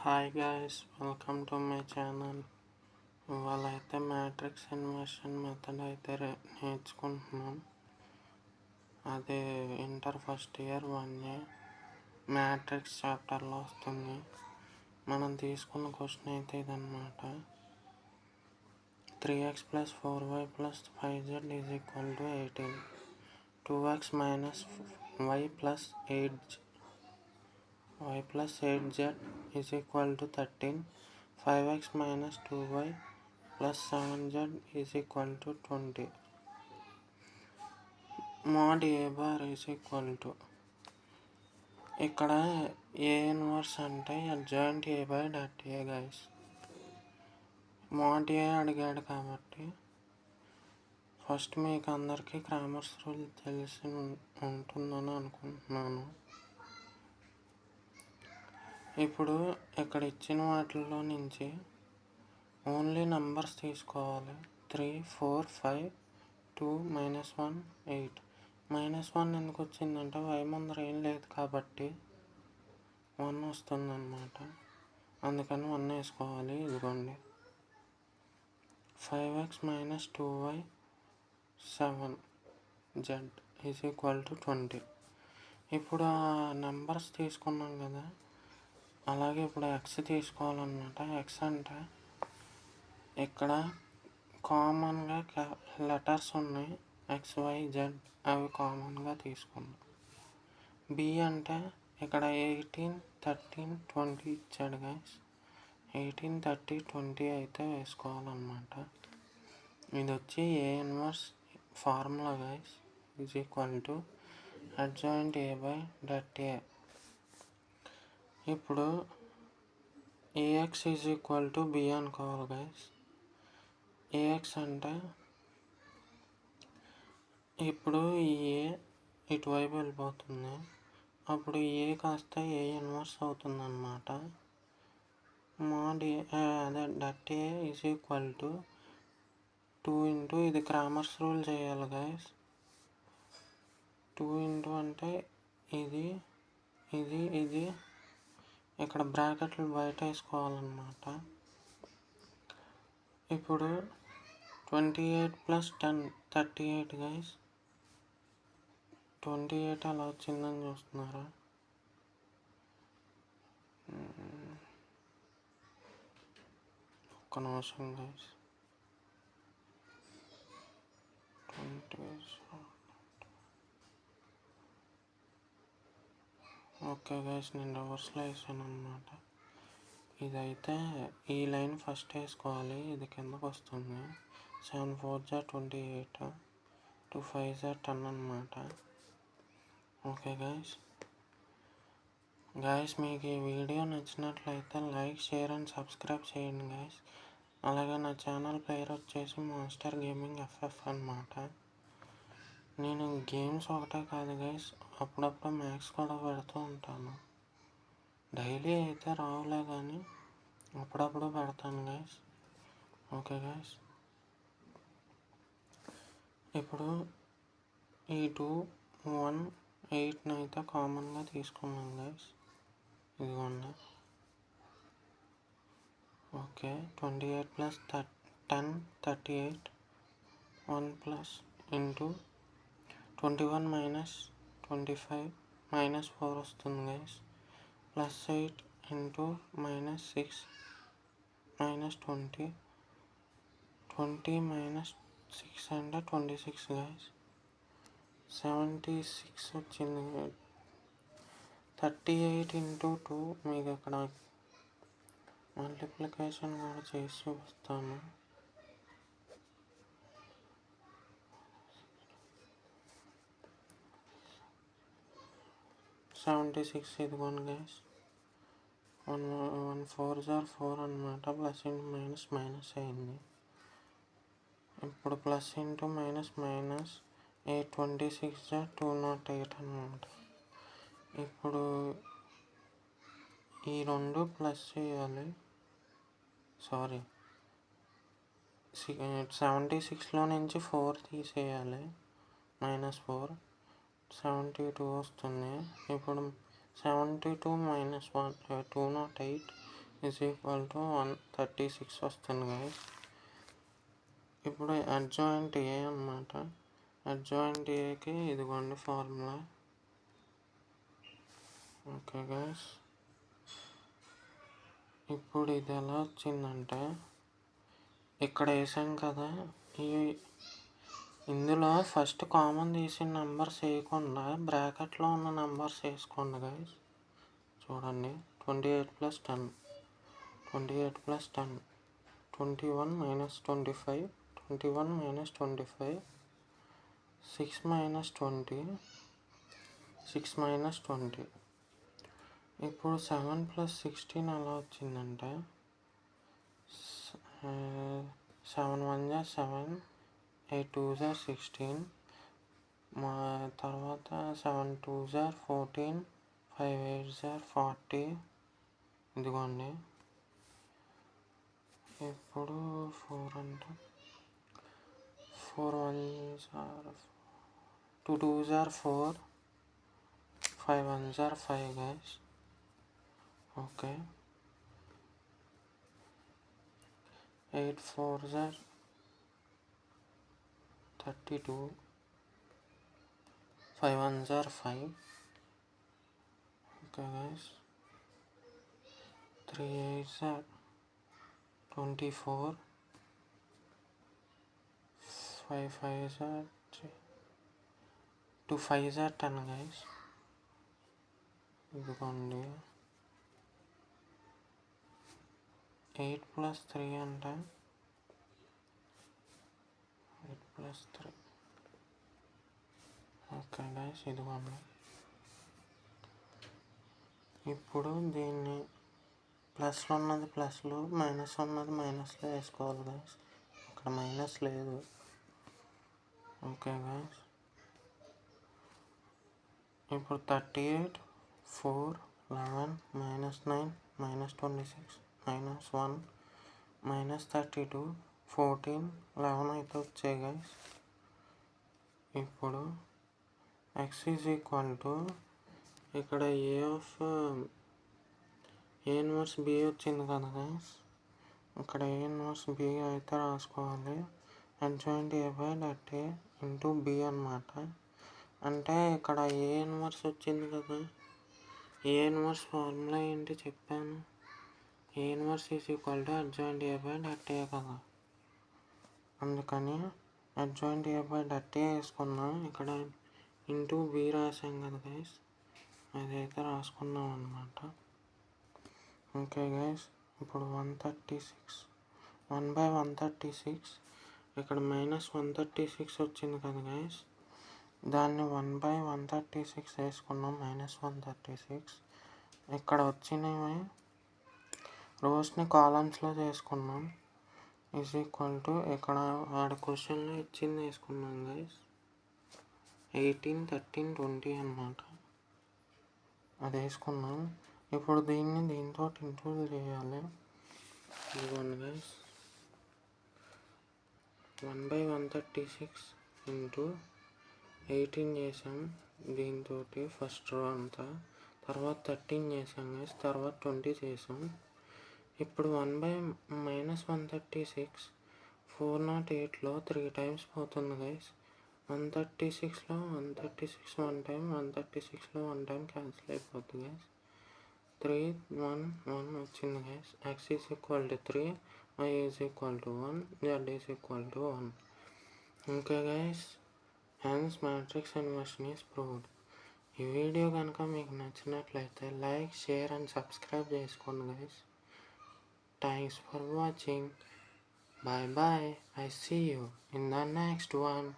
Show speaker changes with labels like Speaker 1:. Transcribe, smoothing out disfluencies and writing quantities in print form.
Speaker 1: Hi guys, welcome to my channel. ఇవాళ అయితే matrix inversion method అయితే నేర్చుకుంటున్నాం. అదే inter first year 1A matrix చాప్టర్లో వస్తుంది. మనం తీసుకున్న క్వశ్చన్ అయితే ఇదన్నమాట. 3x + 4y + 5z = 18. 2x - y + 8z is equal to 13. 5x - 2y + 7z is equal to 20. mod a bar is equal to, ఇక్కడ ఏ ఇన్వర్స్ అంటే adjoint a/a guys. mod a అడిగాడు కాబట్టి ఫస్ట్ మీకు అందరికీ క్రామర్స్ రూల్ తెలిసి ఉంటుందని అనుకుంటున్నాను. ఇప్పుడు ఇక్కడ ఇచ్చిన వాటిల్లో నుంచి ఓన్లీ నంబర్స్ తీసుకోవాలి. 3, 4, 5, 2, -1, 8. -1 ఎందుకు వచ్చిందంటే y ముందర ఏం లేదు కాబట్టి 1 వస్తుందన్నమాట. అందుకని 1 వేసుకోవాలి. ఇదిగోండి. 5x - 2y 7z is equal to 20. ఇప్పుడు ఆ నెంబర్స్ తీసుకున్నాం కదా, అలాగే ఇప్పుడు x తీసుకోవాలన్నమాట. x అంటే ఇక్కడ కామన్గా లెటర్స్ ఉన్నాయి, XYZ, అవి కామన్గా తీసుకున్నాం. b అంటే ఇక్కడ 18, 13, 20 ఇచ్చాడు గైస్. 18, 30, 20 అయితే వేసుకోవాలన్నమాట. ఇది వచ్చి ఏ inverse formula guys. Is equal to adjoint a/a. ఇప్పుడు ax is equal to b అనుకోవాలి గైస్. ax అంటే ఇప్పుడు ఈ ఏ ఇటువైపు వెళ్ళిపోతుంది, అప్పుడు ఏ కాస్త ఏ ఇన్వర్స్ అవుతుంది అన్నమాట. mod a is equal to 2 into, ఇది క్రామర్స్ రూల్ చేయాలి గైస్. 2 ఇంటూ అంటే ఇది ఇది ఇది ఇక్కడ బ్రాకెట్లు బయట వేసుకోవాలన్నమాట. ఇప్పుడు 28 + 10 38 గైస్. 28 అలా వచ్చిందని చూస్తున్నారా? ఒక్క నిమిషం గైస్. 20. ఓకే గైస్, నేను రివర్స్లో వేసాను అన్నమాట. ఇదైతే ఈ లైన్ ఫస్ట్ వేసుకోవాలి, ఇది కిందకు వస్తుంది. 7 × 4 = 28, 2 × 5 = 10 అన్నమాట. ఓకే గైస్, మీకు ఈ వీడియో నచ్చినట్లయితే లైక్, షేర్ అండ్ సబ్స్క్రైబ్ చేయండి గైస్. అలాగే నా ఛానల్ పేరు వచ్చేసి మాస్టర్ గేమింగ్ FF అన్నమాట. నేను గేమ్స్ ఒకటే కాదు గైస్, అప్పుడప్పుడు మ్యాథ్స్ కూడా పెడుతూ ఉంటాను. డైలీ అయితే రావులే కానీ అప్పుడప్పుడు పెడతాను గైస్. ఓకే గైస్, ఇప్పుడు ఈ 2, 1, 8 అయితే కామన్గా తీసుకున్నాం గైస్. ఇదిగోండి. ఓకే, 28 + 10 38, 1 ప్లస్ ఇంటూ 21 - 25 -4 వస్తుంది గైస్. +8 ఇంటూ -6 -20, 20 - 6 అంటే 26 గైస్. 76 వచ్చింది. 38 ఇంటూ 2, మీకు ఇక్కడ మల్టిప్లికేషన్ కూడా చేసి చూపిస్తాను. 76 ఇదిగోండి గైస్. 1 4 = 4 అన్నమాట. ప్లస్ ఇంటూ మైనస్ మైనస్ అయింది. ఇప్పుడు ప్లస్ ఇంటూ మైనస్ మైనస్ 826 = 208 అన్నమాట. ఇప్పుడు ఈ రెండు ప్లస్ చేయాలి. 76లో నుంచి 4 తీసేయాలి. -4, 72 వస్తుంది. ఇప్పుడు 72 - 1 208 ఈజ్ ఈక్వల్ టు 136 వస్తుంది గైస్. ఇప్పుడు అడ్జాయింట్ ఏ అన్నమాట. అడ్జాయింట్ ఏకి ఇదిగోండి ఫార్ములా. ఓకే గైస్, ఇప్పుడు ఇది ఎలా వచ్చిందంటే ఇక్కడ వేసాం కదా, ఇందులో ఫస్ట్ కామన్ తీసిన నెంబర్స్ వేయకుండా బ్రాకెట్లో ఉన్న నెంబర్స్ వేసుకోండి గైస్. చూడండి, 28 + 10, 28 + 10, 21 - 25, 21 - 25, 6 - 20, 6 - 20. ఇప్పుడు 7 + 16 ఎలా వచ్చిందంటే 7 × 1 = 7, 8 × 2 = 16, తర్వాత 7 × 2 = 14, 5 × 8 = 40. ఇదిగోండి. ఇప్పుడు 4 అంటే 4 × 1 = 2 × 2 = 4, 5 × 1 = 5 guys. Okay, 8 × 4 = 32, 5 × 1 = 5. Okay guys, 3 × 8 = 24, 5 × 5 = 3, 2 × 5 = 10 guys. ఇదిగోండి, 8 + 3 అంటే 8 + 3. ఓకే గైస్, ఇదిగోండి. ఇప్పుడు దీన్ని ప్లస్లో ఉన్నది ప్లస్లో, మైనస్ ఉన్నది మైనస్లో వేసుకోవాలి గైస్. ఇక్కడ మైనస్ లేదు. ఓకే గైస్, ఇప్పుడు 38, 4, 11, -9, -26, -1, -32, 14, 11 అయితే వచ్చాయి గైస్. ఇప్పుడు x = ఇక్కడ A 1 B వచ్చింది కదా గైస్, ఇక్కడ A 1 B అయితే రాసుకోవాలి. అడ్జాయింట్ A/A ఇంటూ B అన్నమాట. అంటే ఇక్కడ A 1 వచ్చింది కదా, A 1 ఫార్ములా ఏంటి చెప్పాను, A 1 = అడ్జాయింట్ A/A కదా. అందుకని అడ్జాయింట్ A/A వేసుకున్నాం. ఇక్కడ ఇంటూ B రాసాం కదా గైస్, అదైతే రాసుకున్నాం అన్నమాట. ఓకే గైస్, ఇప్పుడు 136, 1/136, ఇక్కడ -136 వచ్చింది కదా గైస్, దాన్ని 1/136 వేసుకున్నాం. -136 ఇక్కడ వచ్చినవి రోస్ని కాలమ్స్లో చేసుకున్నాం. ఈజ్ ఈక్వల్ టు ఇక్కడ ఆడ క్వశ్చన్లో ఇచ్చింది వేసుకున్నాం గైస్, 18, 13, 20 అన్నమాట. అది వేసుకున్నాం. ఇప్పుడు దీన్ని దీంతో ఇంటూ చేయాలి. ఇదిగోండి గైస్, 1/136 ఇంటూ 18 చేసాం దీంతో ఫస్ట్ రో అంతా, తర్వాత 13 చేసాం గైస్, తర్వాత 20 చేసాం. ఇప్పుడు 1/-136 408లో 3 టైమ్స్ పోతుంది గైస్. 136లో 136 1 టైం, 136లో 1 టైం క్యాన్సిల్ అయిపోతుంది గైస్. 3, 1, 1 వచ్చింది guys. x = 3, y = 1, z = 1. Okay guys, hence matrix inversion is proved. ఈ వీడియో కనుక మీకు నచ్చినట్లయితే లైక్, షేర్ అండ్ సబ్స్క్రైబ్ చేసుకోండి guys. Thanks for watching. Bye bye. I see you in the next one.